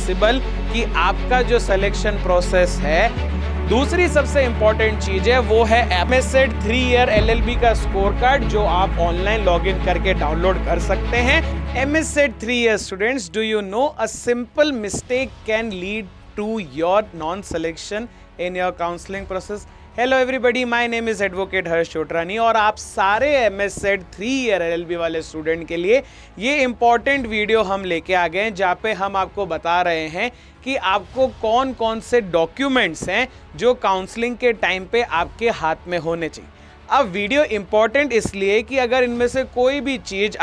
Possible कि आपका जो सिलेक्शन प्रोसेस है। दूसरी सबसे इंपॉर्टेंट चीज है वो है एमएससेट 3 ईयर एलएलबी का स्कोर कार्ड, जो आप ऑनलाइन लॉगिन करके डाउनलोड कर सकते हैं। MHCET 3 year students, do you know a simple mistake can lead to your non selection in your counselling process. Hello everybody, my name is advocate Harsh Chotrani और आप सारे एमएससेट 3 ईयर एलएलबी वाले student के लिए ये इंपॉर्टेंट वीडियो हम लेके आ गए हैं, जहाँ पे हम आपको बता रहे हैं कि आपको कौन कौन से डॉक्यूमेंट्स हैं जो काउंसलिंग के टाइम पे आपके हाथ में होने चाहिए। अब वीडियो इंपॉर्टेंट इसलिए कि अगर इनमें से कोई भी चीज़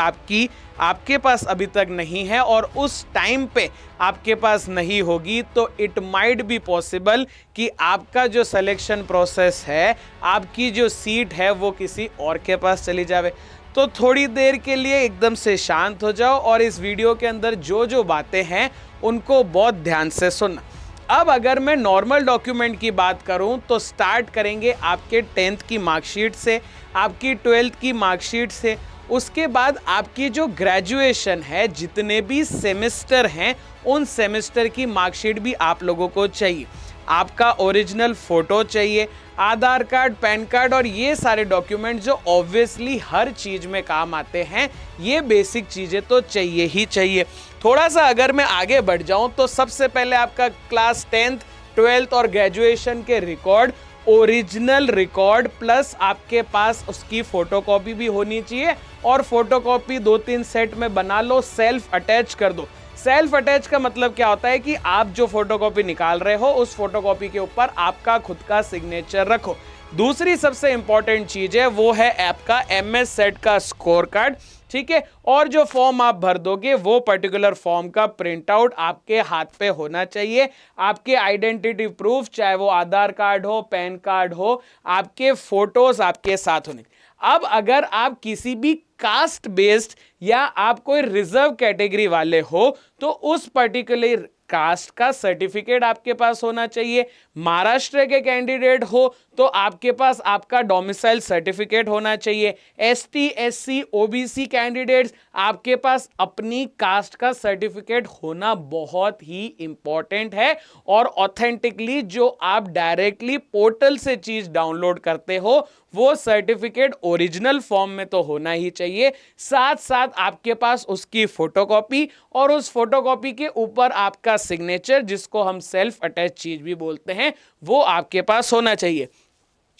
आपके पास अभी तक नहीं है और उस टाइम पे आपके पास नहीं होगी, तो इट माइट बी पॉसिबल कि आपका जो सिलेक्शन प्रोसेस है, आपकी जो सीट है वो किसी और के पास चली जावे। तो थोड़ी देर के लिए एकदम से शांत हो जाओ और इस वीडियो के अंदर जो जो बातें हैं उनको बहुत ध्यान से सुनना। अब अगर मैं नॉर्मल डॉक्यूमेंट की बात करूं तो स्टार्ट करेंगे आपके 10th की मार्कशीट से, आपकी 12th की मार्कशीट से, उसके बाद आपकी जो ग्रेजुएशन है, जितने भी सेमेस्टर हैं उन सेमेस्टर की मार्कशीट भी आप लोगों को चाहिए। आपका ओरिजिनल फ़ोटो चाहिए, आधार कार्ड, पैन कार्ड और ये सारे डॉक्यूमेंट जो ऑब्वियसली हर चीज़ में काम आते हैं, ये बेसिक चीज़ें तो चाहिए ही चाहिए। थोड़ा सा अगर मैं आगे बढ़ जाऊं तो सबसे पहले आपका क्लास 10th, 12th और ग्रेजुएशन के रिकॉर्ड, ओरिजिनल रिकॉर्ड प्लस आपके पास उसकी फ़ोटोकॉपी भी होनी चाहिए और फोटोकॉपी 2-3 सेट में बना लो, सेल्फ अटैच कर दो। सेल्फ अटैच का मतलब क्या होता है कि आप जो फोटोकॉपी निकाल रहे हो उस फोटोकॉपी के ऊपर आपका खुद का सिग्नेचर रखो। दूसरी सबसे इंपॉर्टेंट चीज है वो है आपका एमएससेट का स्कोर कार्ड, ठीक है। और जो फॉर्म आप भर दोगे वो पर्टिकुलर फॉर्म का प्रिंट आउट आपके हाथ पे होना चाहिए। आपके आइडेंटिटी प्रूफ, चाहे वो आधार कार्ड हो, पैन कार्ड हो, आपके फोटोज आपके साथ होने। अब अगर आप किसी भी कास्ट बेस्ड या आप कोई रिजर्व कैटेगरी वाले हो तो उस पर्टिकुलर कास्ट का सर्टिफिकेट आपके पास होना चाहिए। महाराष्ट्र के कैंडिडेट हो तो आपके पास आपका डोमिसाइल सर्टिफिकेट होना चाहिए। एसटी, एससी, ओबीसी कैंडिडेट्स, आपके पास अपनी कास्ट का सर्टिफिकेट होना बहुत ही इंपॉर्टेंट है। और ऑथेंटिकली जो आप डायरेक्टली पोर्टल से चीज डाउनलोड करते हो वो सर्टिफिकेट ओरिजिनल फॉर्म में तो होना ही चाहिए, साथ साथ आपके पास उसकी फोटोकॉपी और उस फोटोकॉपी के ऊपर आपका सिग्नेचर, जिसको हम सेल्फ अटैच चीज भी बोलते हैं, वो आपके पास होना चाहिए।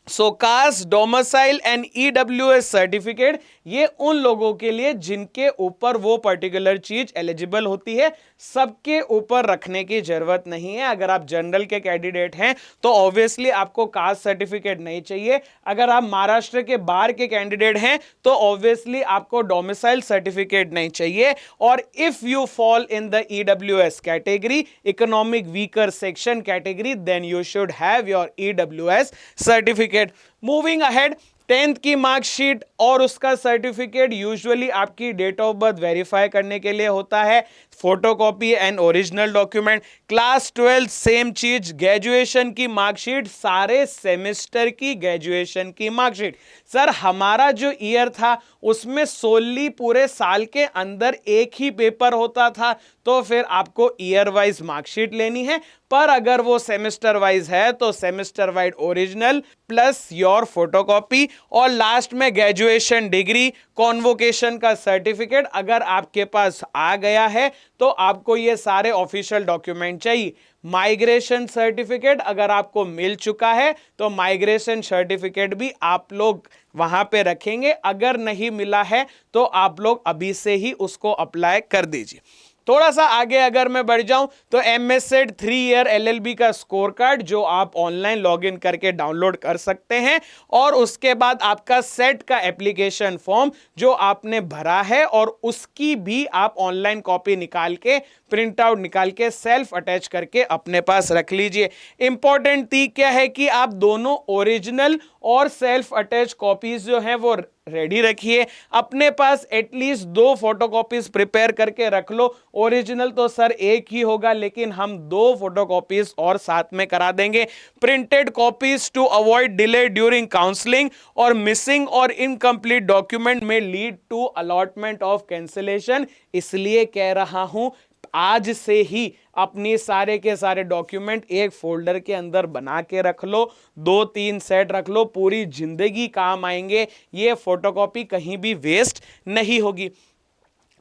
So caste, domicile and EWS certificate, ये उन लोगों के लिए जिनके ऊपर वो पर्टिकुलर चीज एलिजिबल होती है, सबके ऊपर रखने की जरूरत नहीं है। अगर आप जनरल के कैंडिडेट हैं तो ऑब्वियसली आपको कास्ट सर्टिफिकेट नहीं चाहिए। अगर आप महाराष्ट्र के बाहर के कैंडिडेट हैं तो ऑब्वियसली आपको डोमिसाइल सर्टिफिकेट नहीं चाहिए। और if you fall in the EWS category, economic weaker section category, then you should have your EWS certificate. Moving ahead, 10th की मार्कशीट और उसका सर्टिफिकेट यूजुअली आपकी डेट ऑफ बर्थ वेरीफाई करने के लिए होता है। Photocopy and original document. Class 12 same चीज। ग्रेजुएशन की मार्कशीट, सारे सेमेस्टर की ग्रेजुएशन की मार्कशीट। सर हमारा जो ईयर था उसमें सोली पूरे साल के अंदर एक ही पेपर होता था, तो फिर आपको ईयर वाइज मार्कशीट लेनी है। पर अगर वो सेमेस्टर वाइज है तो semester wise original plus your photocopy और लास्ट में ग्रेजुएशन डिग्री, कॉन्वोकेशन का सर्टिफिकेट अगर आपके पास आ गया है तो आपको ये सारे ऑफिशियल डॉक्यूमेंट चाहिए। माइग्रेशन सर्टिफिकेट अगर आपको मिल चुका है तो माइग्रेशन सर्टिफिकेट भी आप लोग वहां पे रखेंगे। अगर नहीं मिला है तो आप लोग अभी से ही उसको अप्लाई कर दीजिए। थोड़ा सा आगे अगर मैं बढ़ जाऊं तो एमएससेट 3 ईयर एलएलबी का स्कोर कार्ड, जो आप ऑनलाइन लॉगिन करके डाउनलोड कर सकते हैं। और उसके बाद आपका सेट का एप्लीकेशन फॉर्म जो आपने भरा है और उसकी भी आप ऑनलाइन कॉपी निकाल के, प्रिंट आउट निकाल के सेल्फ अटैच करके अपने पास रख लीजिए। इंपॉर्टेंट थी क्या है कि आप दोनों ओरिजिनल और सेल्फ अटैच कॉपीज जो हैं वो रेडी रखिए। अपने पास एटलीस्ट 2 फोटोकॉपीज प्रिपेयर करके रख लो। ओरिजिनल तो सर एक ही होगा, लेकिन हम 2 फोटोकॉपीज और साथ में करा देंगे। Printed copies to avoid delay during counselling और मिसिंग और इनकम्प्लीट डॉक्यूमेंट में lead to allotment of cancellation. इसलिए कह रहा हूं आज से ही अपनी सारे के सारे डॉक्यूमेंट एक फोल्डर के अंदर बना के रख लो, 2-3 सेट रख लो, पूरी जिंदगी काम आएंगे। ये फोटोकॉपी कहीं भी वेस्ट नहीं होगी।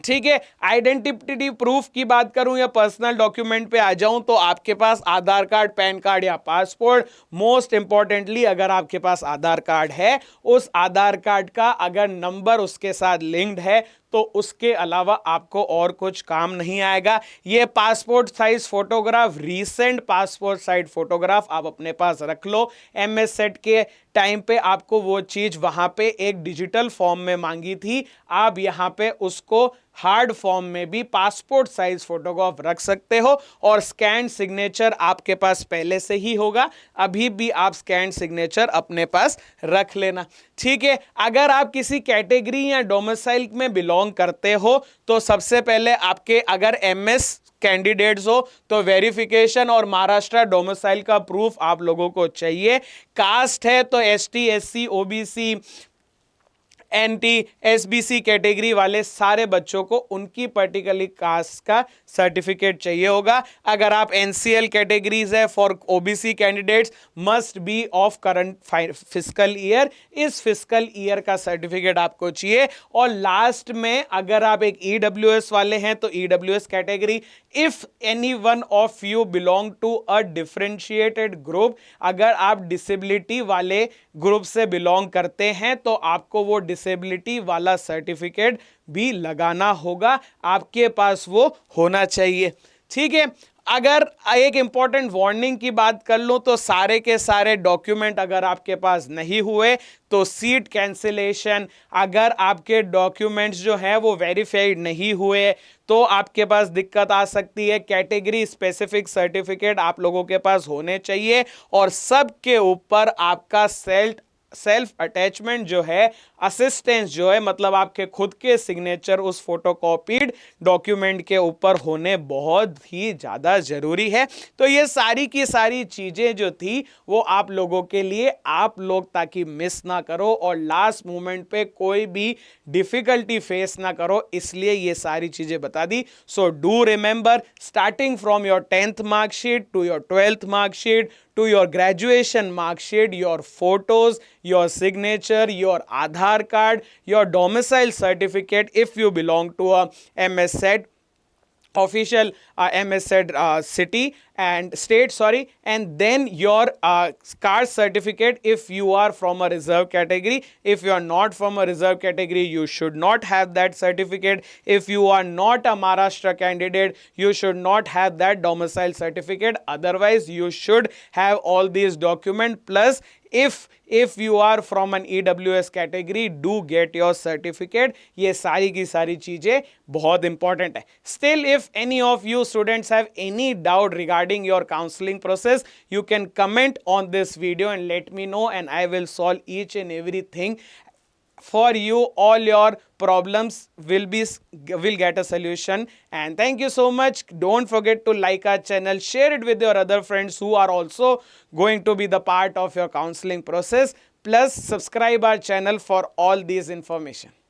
ठीक है, आइडेंटिटी प्रूफ की बात करूं या पर्सनल डॉक्यूमेंट पे आ जाऊं तो आपके पास आधार कार्ड, पैन कार्ड या पासपोर्ट, मोस्ट इंपॉर्टेंटली अगर आपके पास आधार कार्ड है, उस आधार कार्ड का अगर नंबर उसके साथ लिंक्ड है तो उसके अलावा आपको और कुछ काम नहीं आएगा। ये passport size photograph, recent passport size photograph आप अपने पास रख लो। एमएस सेट के टाइम पे आपको वो चीज वहां पे एक डिजिटल फॉर्म में मांगी थी, आप यहां पे उसको हार्ड फॉर्म में भी पासपोर्ट साइज फोटोग्राफ रख सकते हो। और स्कैन सिग्नेचर आपके पास पहले से ही होगा, अभी भी आप स्कैन सिग्नेचर अपने पास रख लेना। ठीक है, अगर आप किसी कैटेगरी या डोमिसाइल में बिलोंग करते हो तो सबसे पहले आपके अगर एमएस कैंडिडेट्स हो तो वेरिफिकेशन और महाराष्ट्र डोमिसाइल का प्रूफ आप लोगों को चाहिए। कास्ट है तो ST, SC, OBC, NT, SBC category वाले सारे बच्चों को उनकी पर्टिकुलर कास्ट का सर्टिफिकेट चाहिए होगा। अगर आप एनसीएल कैटेगरीज है for OBC candidates must be of current fiscal year, इस फिस्कल ईयर का सर्टिफिकेट आपको चाहिए। और लास्ट में अगर आप एक ईडब्ल्यूएस वाले हैं तो EWS category, if any one of you belong to a differentiated group, अगर आप डिसेबिलिटी वाले ग्रुप से बिलोंग करते हैं तो आपको वो डिसेबिलिटी वाला सर्टिफिकेट भी लगाना होगा, आपके पास वो होना चाहिए। ठीक है, अगर एक इंपॉर्टेंट वार्निंग की बात कर लो तो सारे के सारे डॉक्यूमेंट अगर आपके पास नहीं हुए तो सीट कैंसिलेशन, अगर आपके डॉक्यूमेंट्स जो है वो वेरीफाइड नहीं हुए तो आपके पास दिक्कत आ सकती है। कैटेगरी स्पेसिफिक सर्टिफिकेट आप लोगों के पास होने चाहिए और सबके ऊपर आपका सेल्फ अटैचमेंट जो है, असिस्टेंस जो है, मतलब आपके खुद के सिग्नेचर उस फोटोकॉपीड डॉक्यूमेंट के ऊपर होने बहुत ही ज़्यादा ज़रूरी है। तो ये सारी की सारी चीज़ें जो थी वो आप लोगों के लिए, आप लोग ताकि मिस ना करो और लास्ट मोमेंट पे कोई भी डिफ़िकल्टी फेस ना करो, इसलिए ये सारी चीज़ें बता दी। So do remember, starting from your 10th marksheet to your 12th marksheet to your graduation mark sheet, your photos, your signature, your Aadhaar card, your domicile certificate if you belong to a MSZ official MSZ city and state, sorry, and then your caste certificate if you are from a reserve category. If you are not from a reserve category, you should not have that certificate. If you are not a Maharashtra candidate, you should not have that domicile certificate. Otherwise you should have all these documents, plus if you are from an EWS category, do get your certificate. ये सारी की सारी चीजें बहुत important है। Still, if any of you students have any doubt regarding your counseling process, you can comment on this video and let me know, and I will solve each and everything for you. All your problems will get a solution. And thank you so much. Don't forget to like our channel, share it with your other friends who are also going to be the part of your counseling process, plus subscribe our channel for all these information.